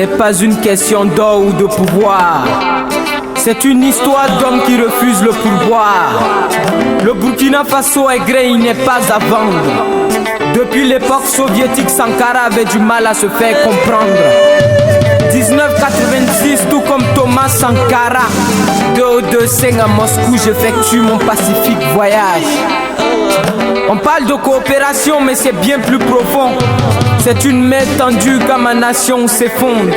n'est pas une question d'or ou de pouvoir. C'est une histoire d'hommes qui refusent le pourboire. Le Burkina Faso est gré, il n'est pas à vendre. Depuis l'époque soviétique, Sankara avait du mal à se faire comprendre. 1986, tout comme Thomas Sankara, 225 à Moscou, j'effectue mon pacifique voyage. On parle de coopération, mais c'est bien plus profond. C'est une main tendue quand ma nation s'effondre.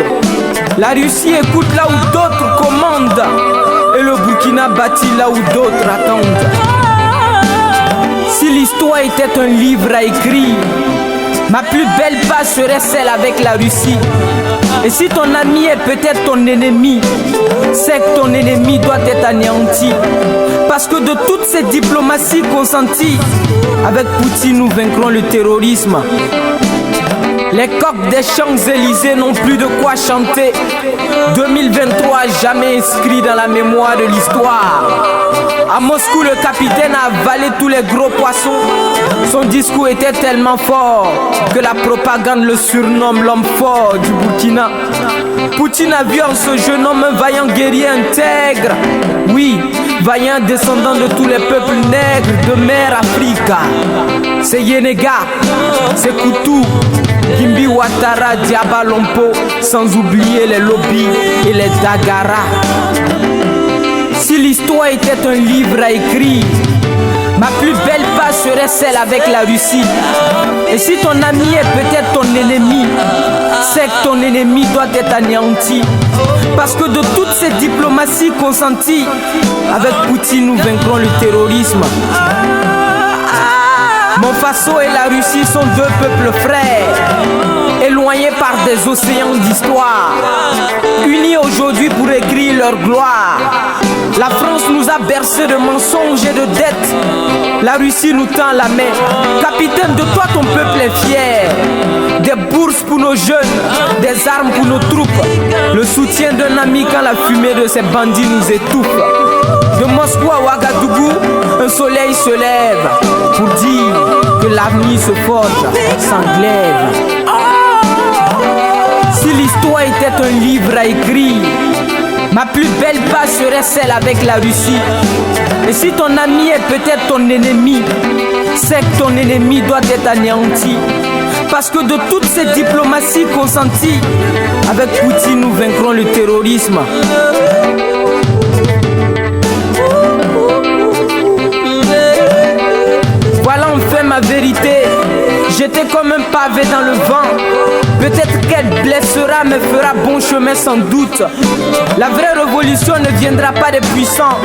La Russie écoute là où d'autres commandent, et le Burkina bâtit là où d'autres attendent. Si l'histoire était un livre à écrire, ma plus belle page serait celle avec la Russie. Et si ton ami est peut-être ton ennemi, c'est que ton ennemi doit être anéanti. Parce que de toutes ces diplomaties consenties, avec Poutine nous vaincrons le terrorisme. Les coqs des Champs-Élysées n'ont plus de quoi chanter. 2023 jamais inscrit dans la mémoire de l'histoire. À Moscou, le capitaine a avalé tous les gros poissons. Son discours était tellement fort que la propagande le surnomme l'homme fort du Burkina. Poutine a vu en ce jeune homme un vaillant guerrier intègre. Oui, vaillant descendant de tous les peuples nègres de mer Africa. C'est Yenega, c'est Koutou, Gimbi Ouattara, Diaba Lompo, sans oublier les lobbies et les Dagara. Si l'histoire était un livre à écrire, ma plus belle page serait celle avec la Russie. Et si ton ami est peut-être ton ennemi, c'est que ton ennemi doit être anéanti. Parce que de toutes ces diplomaties consenties, avec Poutine nous vaincrons le terrorisme. Mon Faso et la Russie sont deux peuples frères, éloignés par des océans d'histoire, unis aujourd'hui pour écrire leur gloire. La France nous a bercé de mensonges et de dettes. La Russie nous tend la main. Capitaine, de toi ton peuple est fier. Des bourses pour nos jeunes, des armes pour nos troupes, le soutien d'un ami quand la fumée de ces bandits nous étouffe. De Moscou à Ouagadougou, un soleil se lève pour dire que l'avenir se forge sans glaive. Si l'histoire était un livre à écrire, ma plus belle page serait celle avec la Russie. Et si ton ami est peut-être ton ennemi, c'est que ton ennemi doit être anéanti. Parce que de toutes ces diplomaties consenties, avec Poutine nous vaincrons le terrorisme. Voilà enfin ma vérité. J'étais comme un pavé dans le vent. Peut-être qu'elle blessera mais fera bon chemin sans doute. La vraie révolution ne viendra pas des puissants.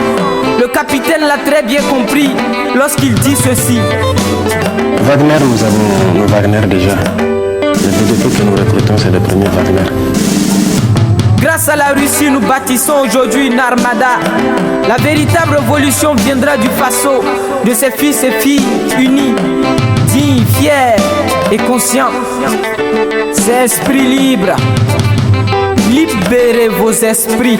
Le capitaine l'a très bien compris lorsqu'il dit ceci. Wagner, nous avons le Wagner déjà. Les BDP que nous recrutons, c'est le premier Wagner. Grâce à la Russie, nous bâtissons aujourd'hui une armada. La véritable révolution viendra du Faso, de ses fils et filles unis, dignes, fiers et conscients. C'est esprit libre. Libérez vos esprits.